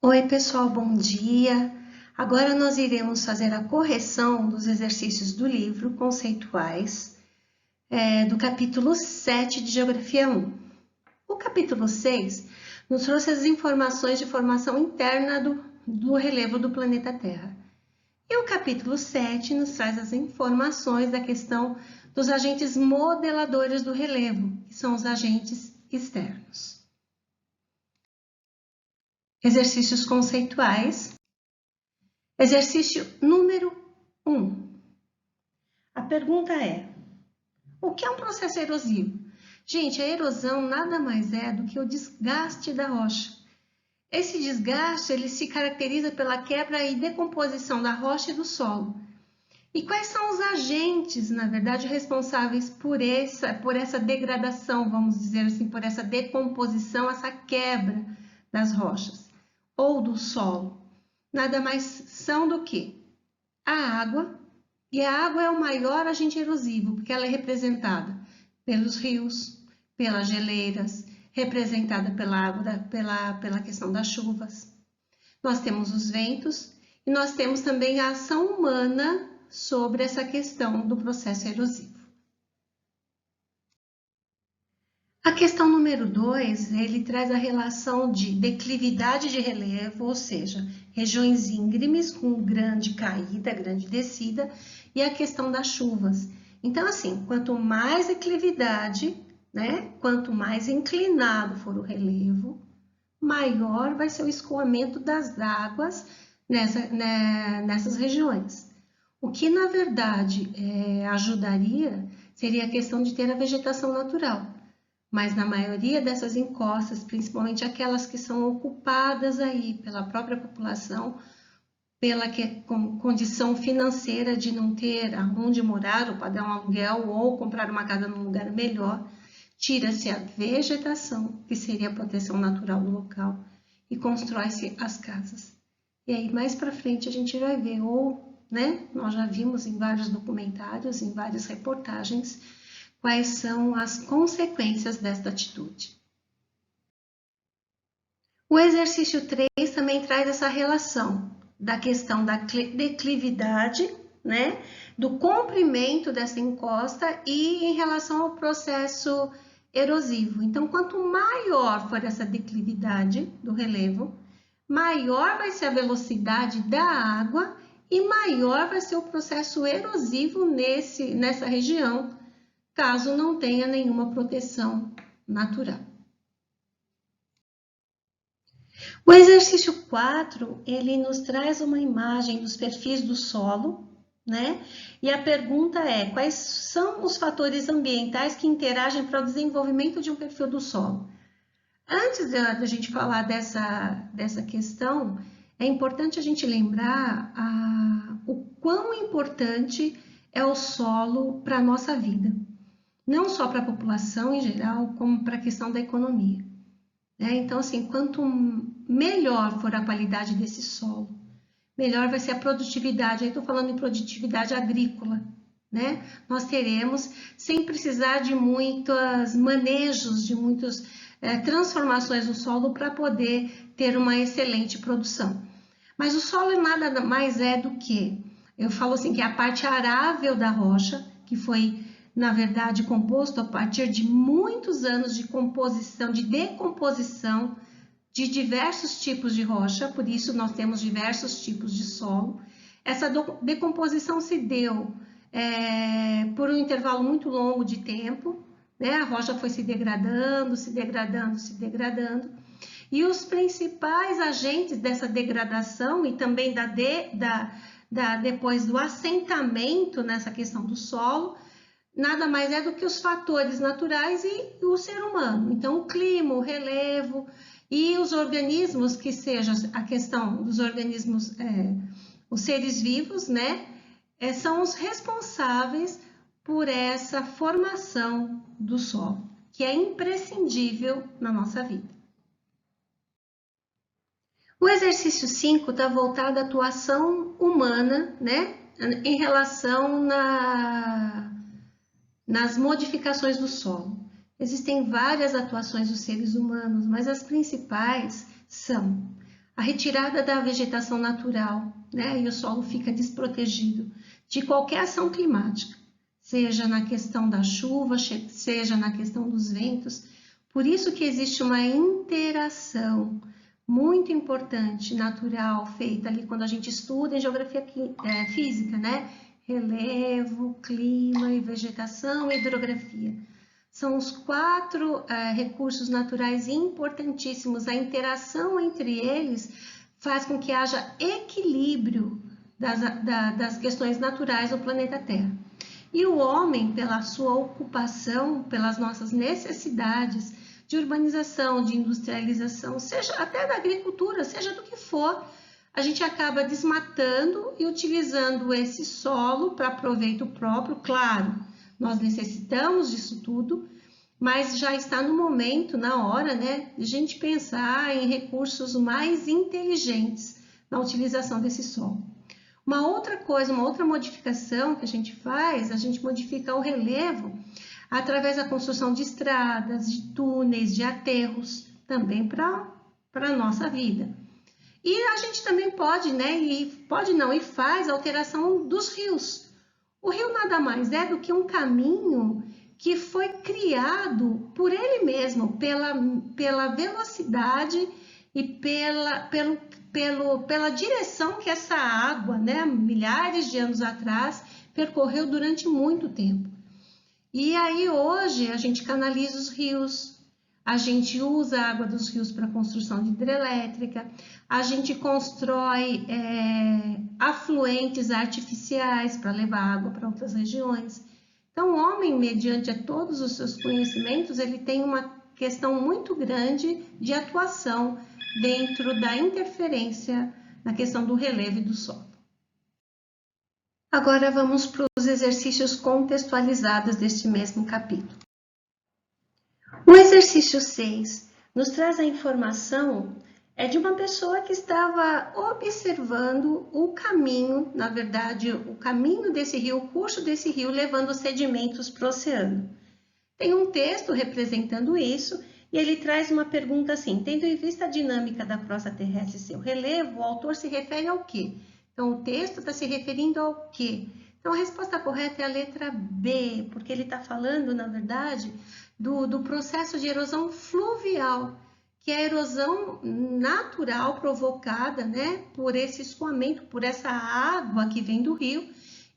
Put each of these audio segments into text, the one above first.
Oi, pessoal, bom dia. Agora nós iremos fazer a correção dos exercícios do livro conceituais do capítulo 7 de Geografia 1. O capítulo 6 nos trouxe as informações de formação interna do relevo do planeta Terra. E o capítulo 7 nos traz as informações da questão dos agentes modeladores do relevo, que são os agentes externos. Exercícios conceituais. Exercício número 1. A pergunta é: o que é um processo erosivo? Gente, a erosão nada mais é do que o desgaste da rocha. Esse desgaste ele se caracteriza pela quebra e decomposição da rocha e do solo. E quais são os agentes, na verdade, responsáveis por essa degradação, vamos dizer assim, por essa decomposição, essa quebra das rochas ou do solo? Nada mais são do que a água, e a água é o maior agente erosivo, porque ela é representada pelos rios, pelas geleiras, representada pela água, pela questão das chuvas. Nós temos os ventos e nós temos também a ação humana sobre essa questão do processo erosivo. A questão número 2, ele traz a relação de declividade de relevo, ou seja, regiões íngremes com grande caída, grande descida, e a questão das chuvas. Então, assim, quanto mais declividade, né, quanto mais inclinado for o relevo, maior vai ser o escoamento das águas nessas regiões. O que, na verdade, ajudaria seria a questão de ter a vegetação natural. Mas na maioria dessas encostas, principalmente aquelas que são ocupadas aí pela própria população, pela condição financeira de não ter aonde morar, ou pagar um aluguel, ou comprar uma casa num lugar melhor, tira-se a vegetação, que seria a proteção natural do local, e constrói-se as casas. E aí mais para frente a gente vai ver, nós já vimos em vários documentários, em várias reportagens, quais são as consequências desta atitude. O exercício 3 também traz essa relação da questão da declividade, né, do comprimento dessa encosta e em relação ao processo erosivo. Então, quanto maior for essa declividade do relevo, maior vai ser a velocidade da água e maior vai ser o processo erosivo nessa região, caso não tenha nenhuma proteção natural. O exercício 4, ele nos traz uma imagem dos perfis do solo, né? E a pergunta é: quais são os fatores ambientais que interagem para o desenvolvimento de um perfil do solo? Antes da gente falar dessa questão, é importante a gente lembrar o quão importante é o solo para a nossa vida. Não só para a população em geral, como para a questão da economia. Então, assim, quanto melhor for a qualidade desse solo, melhor vai ser a produtividade. Aí estou falando em produtividade agrícola, né? Nós teremos, sem precisar de muitos manejos, de muitas transformações no solo para poder ter uma excelente produção. Mas o solo nada mais é do que, eu falo assim, que é a parte arável da rocha, que foi, na verdade, composto a partir de muitos anos de composição, de decomposição de diversos tipos de rocha, por isso nós temos diversos tipos de solo. Essa decomposição se deu por um intervalo muito longo de tempo, né? A rocha foi se degradando, se degradando, se degradando, e os principais agentes dessa degradação e também depois do assentamento nessa questão do solo, nada mais é do que os fatores naturais e o ser humano. Então, o clima, o relevo e os organismos, que seja a questão dos organismos, os seres vivos, né, são os responsáveis por essa formação do solo, que é imprescindível na nossa vida. O exercício 5 está voltado à atuação humana, né, em relação nas modificações do solo. Existem várias atuações dos seres humanos, mas as principais são a retirada da vegetação natural, né? E o solo fica desprotegido de qualquer ação climática, seja na questão da chuva, seja na questão dos ventos. Por isso que existe uma interação muito importante, natural, feita ali quando a gente estuda em geografia física, né? Relevo, clima e vegetação e hidrografia. São os 4 recursos naturais importantíssimos. A interação entre eles faz com que haja equilíbrio das questões naturais do planeta Terra. E o homem, pela sua ocupação, pelas nossas necessidades de urbanização, de industrialização, seja até da agricultura, seja do que for, a gente acaba desmatando e utilizando esse solo para proveito próprio. Claro, nós necessitamos disso tudo, mas já está no momento, na hora, né, de a gente pensar em recursos mais inteligentes na utilização desse solo. Uma outra coisa, uma outra modificação que a gente faz, a gente modifica o relevo através da construção de estradas, de túneis, de aterros, também para a nossa vida. E a gente também pode, né, e faz a alteração dos rios. O rio nada mais é do que um caminho que foi criado por ele mesmo, pela velocidade e pela direção que essa água, né, milhares de anos atrás, percorreu durante muito tempo. E aí hoje a gente canaliza os rios, a gente usa a água dos rios para construção de hidrelétrica, a gente constrói afluentes artificiais para levar água para outras regiões. Então, o homem, mediante todos os seus conhecimentos, ele tem uma questão muito grande de atuação dentro da interferência na questão do relevo e do solo. Agora vamos para os exercícios contextualizados deste mesmo capítulo. O exercício 6 nos traz a informação de uma pessoa que estava observando o caminho, na verdade, o caminho desse rio, o curso desse rio, levando sedimentos para o oceano. Tem um texto representando isso e ele traz uma pergunta assim: tendo em vista a dinâmica da crosta terrestre e seu relevo, o autor se refere ao quê? Então, o texto está se referindo ao quê? Então, a resposta correta é a letra B, porque ele está falando, na verdade, do processo de erosão fluvial, que é a erosão natural provocada, né, por esse escoamento, por essa água que vem do rio,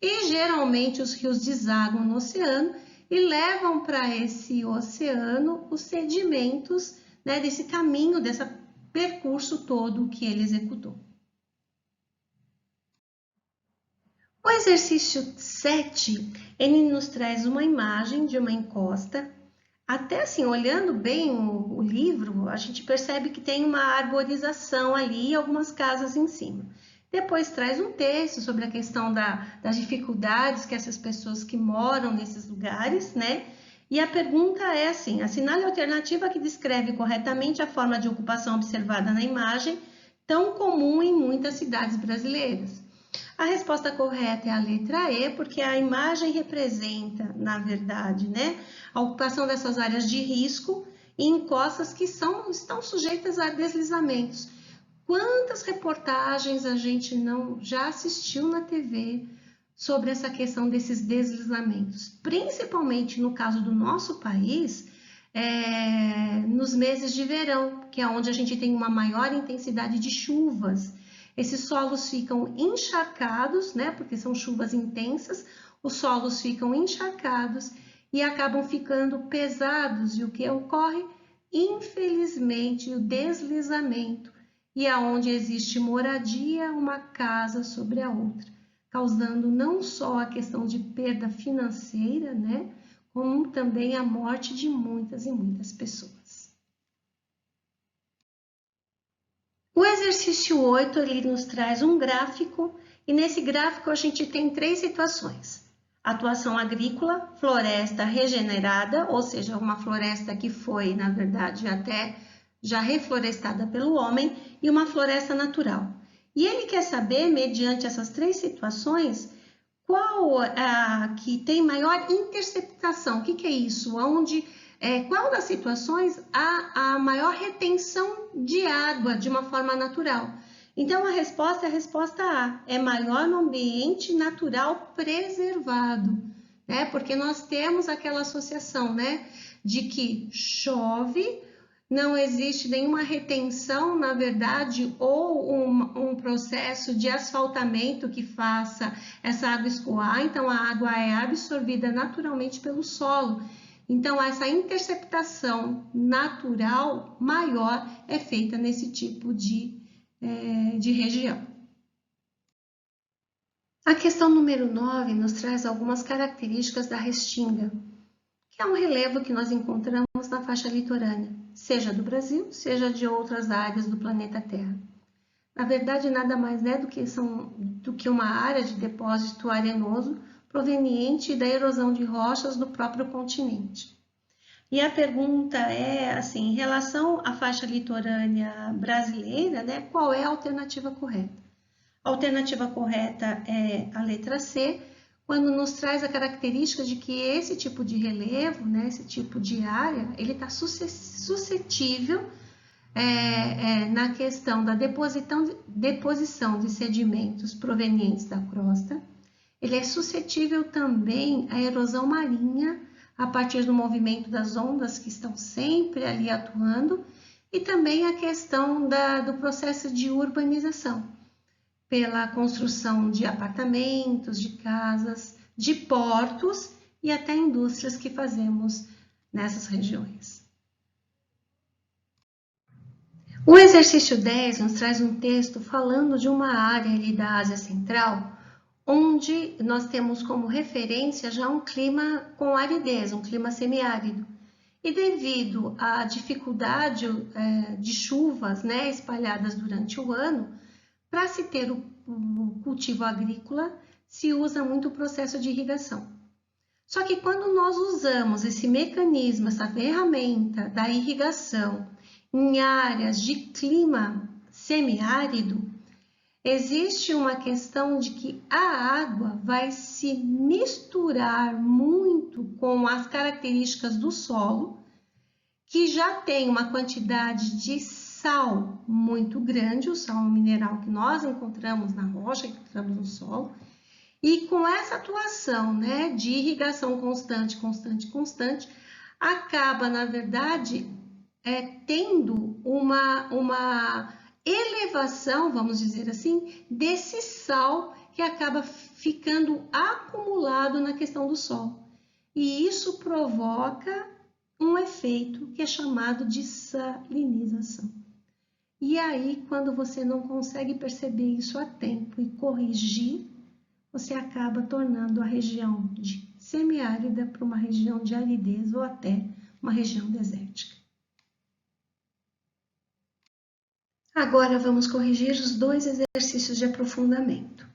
e geralmente os rios desaguam no oceano e levam para esse oceano os sedimentos, né, desse caminho, desse percurso todo que ele executou. O exercício 7, ele nos traz uma imagem de uma encosta. Até assim, olhando bem o livro, a gente percebe que tem uma arborização ali e algumas casas em cima. Depois traz um texto sobre a questão das dificuldades que essas pessoas que moram nesses lugares, né? E a pergunta é assim: assinale a alternativa que descreve corretamente a forma de ocupação observada na imagem, tão comum em muitas cidades brasileiras. A resposta correta é a letra E, porque a imagem representa, na verdade, né, a ocupação dessas áreas de risco em encostas que estão sujeitas a deslizamentos. Quantas reportagens a gente não já assistiu na TV sobre essa questão desses deslizamentos? Principalmente no caso do nosso país, nos meses de verão, que é onde a gente tem uma maior intensidade de chuvas. Esses solos ficam encharcados, né, porque são chuvas intensas, os solos ficam encharcados e acabam ficando pesados. E o que ocorre? Infelizmente, o deslizamento. E aonde existe moradia, uma casa sobre a outra, causando não só a questão de perda financeira, né, como também a morte de muitas e muitas pessoas. O exercício 8, ele nos traz um gráfico, e nesse gráfico a gente tem 3 situações. Atuação agrícola, floresta regenerada, ou seja, uma floresta que foi, na verdade, até já reflorestada pelo homem, e uma floresta natural. E ele quer saber, mediante essas 3 situações, qual a que tem maior interceptação. O que é isso? Onde qual das situações há a maior retenção de água de uma forma natural. Então, a resposta é a resposta A, é maior no ambiente natural preservado, né? Porque nós temos aquela associação, né, de que chove, não existe nenhuma retenção, na verdade, ou um processo de asfaltamento que faça essa água escoar, então a água é absorvida naturalmente pelo solo. Então, essa interceptação natural maior é feita nesse tipo de região. A questão número 9 nos traz algumas características da restinga, que é um relevo que nós encontramos na faixa litorânea, seja do Brasil, seja de outras áreas do planeta Terra. Na verdade, nada mais é do que uma área de depósito arenoso proveniente da erosão de rochas do próprio continente. E a pergunta é, assim, em relação à faixa litorânea brasileira, né, qual é a alternativa correta? A alternativa correta é a letra C, quando nos traz a característica de que esse tipo de relevo, né, esse tipo de área, ele está suscetível na questão da deposição de sedimentos provenientes da crosta. Ele é suscetível também à erosão marinha, a partir do movimento das ondas que estão sempre ali atuando, e também a questão do processo de urbanização, pela construção de apartamentos, de casas, de portos e até indústrias que fazemos nessas regiões. O exercício 10 nos traz um texto falando de uma área ali da Ásia Central, onde nós temos como referência já um clima com aridez, um clima semiárido. E devido à dificuldade de chuvas, né, espalhadas durante o ano, para se ter o cultivo agrícola, se usa muito o processo de irrigação. Só que quando nós usamos esse mecanismo, essa ferramenta da irrigação em áreas de clima semiárido, existe uma questão de que a água vai se misturar muito com as características do solo, que já tem uma quantidade de sal muito grande, o sal mineral que nós encontramos na rocha, que encontramos no solo, e com essa atuação, né, de irrigação constante, acaba, na verdade, tendo uma elevação, vamos dizer assim, desse sal que acaba ficando acumulado na questão do solo. E isso provoca um efeito que é chamado de salinização. E aí, quando você não consegue perceber isso a tempo e corrigir, você acaba tornando a região de semiárida para uma região de aridez ou até uma região desértica. Agora vamos corrigir os dois exercícios de aprofundamento.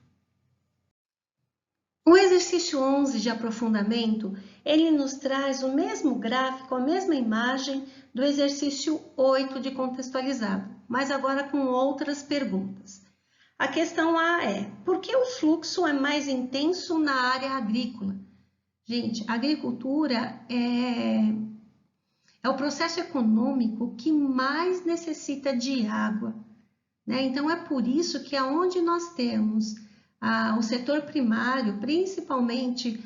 O exercício 11 de aprofundamento, ele nos traz o mesmo gráfico, a mesma imagem do exercício 8 de contextualizado, mas agora com outras perguntas. A questão A é, por que o fluxo é mais intenso na área agrícola? Gente, a agricultura é o processo econômico que mais necessita de água, né? Então, é por isso que aonde nós temos o setor primário, principalmente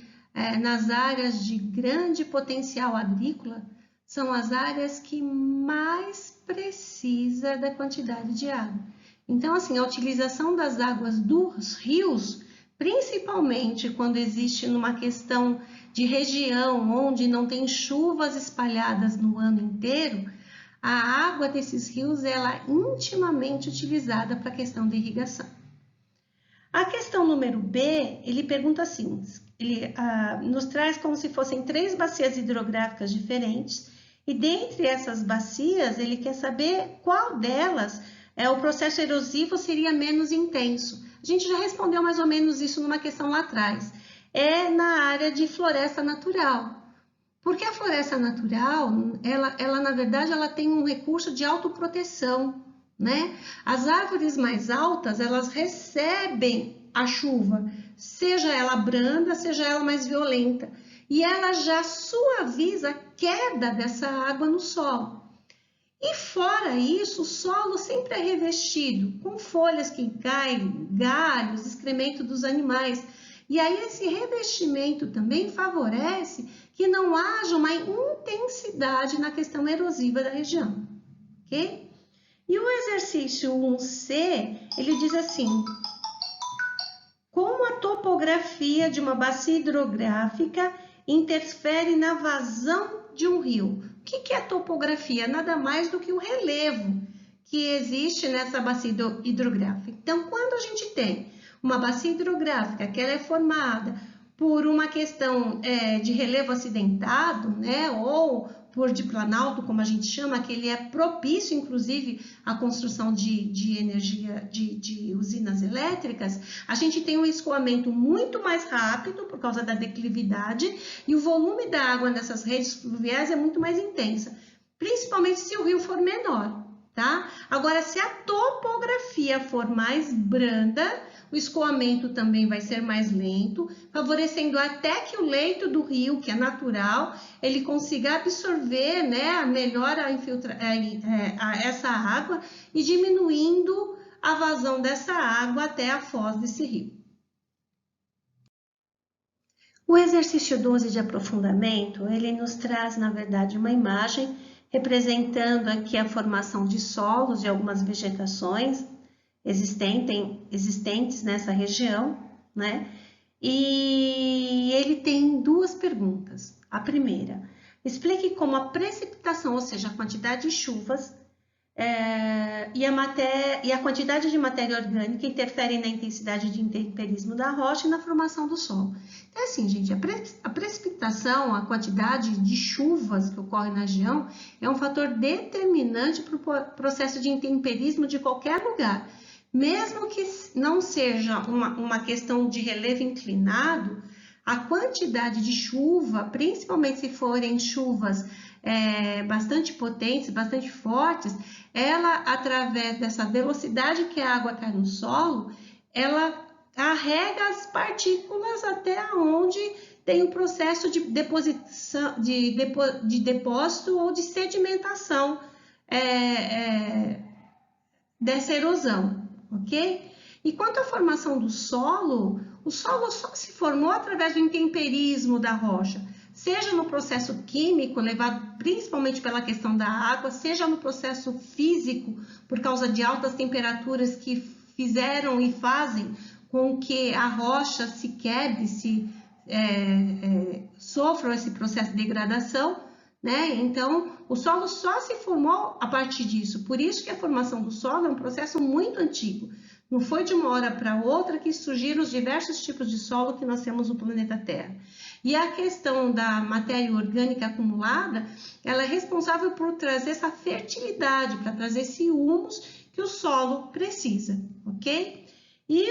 nas áreas de grande potencial agrícola, são as áreas que mais precisa da quantidade de água. Então, assim, a utilização das águas dos rios, principalmente quando existe numa questão de região onde não tem chuvas espalhadas no ano inteiro, a água desses rios ela é intimamente utilizada para a questão de irrigação. A questão número B, ele pergunta assim, ele nos traz como se fossem 3 bacias hidrográficas diferentes, e dentre essas bacias, ele quer saber qual delas o processo erosivo seria menos intenso. A gente já respondeu mais ou menos isso numa questão lá atrás. É na área de floresta natural. Porque a floresta natural, ela na verdade, ela tem um recurso de autoproteção, né? As árvores mais altas, elas recebem a chuva, seja ela branda, seja ela mais violenta. E ela já suaviza queda dessa água no solo. E fora isso, o solo sempre é revestido com folhas que caem, galhos, excremento dos animais. E aí esse revestimento também favorece que não haja uma intensidade na questão erosiva da região, ok? E o exercício 1C, ele diz assim: como a topografia de uma bacia hidrográfica interfere na vazão de um rio? O que é topografia? Nada mais do que o relevo que existe nessa bacia hidrográfica. Então, quando a gente tem uma bacia hidrográfica que ela é formada por uma questão de relevo acidentado, né, ou por diplanalto, como a gente chama, que ele é propício, inclusive, à construção de energia, de usinas elétricas, a gente tem um escoamento muito mais rápido por causa da declividade e o volume da água nessas redes fluviais é muito mais intensa, principalmente se o rio for menor, tá? Agora, se a topografia for mais branda, o escoamento também vai ser mais lento, favorecendo até que o leito do rio, que é natural, ele consiga absorver, né, melhor essa água e diminuindo a vazão dessa água até a foz desse rio. O exercício 12 de aprofundamento, ele nos traz, na verdade, uma imagem representando aqui a formação de solos e algumas vegetações existentes nessa região, né? E ele tem duas perguntas. A primeira, explique como a precipitação, ou seja, a quantidade de chuvas e a quantidade de matéria orgânica interferem na intensidade de intemperismo da rocha e na formação do solo. Então, assim, gente, a precipitação, a quantidade de chuvas que ocorre na região é um fator determinante para o processo de intemperismo de qualquer lugar. Mesmo que não seja uma questão de relevo inclinado, a quantidade de chuva, principalmente se forem chuvas bastante potentes, bastante fortes, ela, através dessa velocidade que a água cai no solo, ela carrega as partículas até onde tem o processo de deposição, de depósito ou de sedimentação dessa erosão. Ok? E quanto à formação do solo, o solo só se formou através do intemperismo da rocha, seja no processo químico, levado principalmente pela questão da água, seja no processo físico, por causa de altas temperaturas que fizeram e fazem com que a rocha se quebre, sofra esse processo de degradação, né? Então, o solo só se formou a partir disso. Por isso que a formação do solo é um processo muito antigo. Não foi de uma hora para outra que surgiram os diversos tipos de solo que nós temos no planeta Terra. E a questão da matéria orgânica acumulada, ela é responsável por trazer essa fertilidade, para trazer esse humus que o solo precisa, ok? E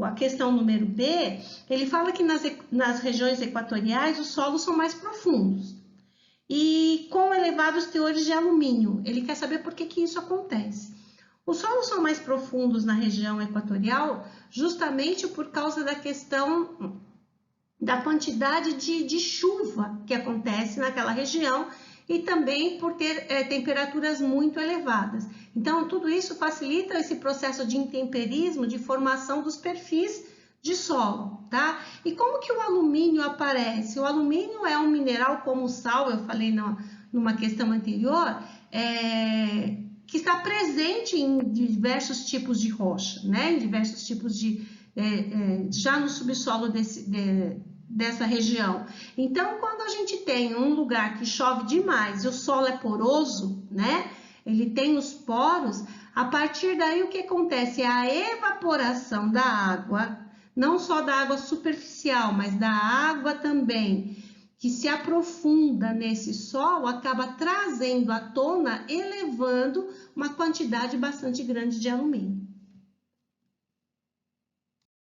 a questão número B, ele fala que nas regiões equatoriais os solos são mais profundos e com elevados teores de alumínio. Ele quer saber por que isso acontece. Os solos são mais profundos na região equatorial justamente por causa da questão da quantidade de chuva que acontece naquela região e também por ter temperaturas muito elevadas. Então, tudo isso facilita esse processo de intemperismo, de formação dos perfis de solo, tá? E como que o alumínio aparece? O alumínio é um mineral como o sal, eu falei numa questão anterior, que está presente em diversos tipos de rocha, né? Em diversos tipos já no subsolo dessa região. Então, quando a gente tem um lugar que chove demais e o solo é poroso, né? Ele tem os poros, a partir daí o que acontece? É a evaporação da água, não só da água superficial, mas da água também, que se aprofunda nesse solo, acaba trazendo à tona, elevando uma quantidade bastante grande de alumínio.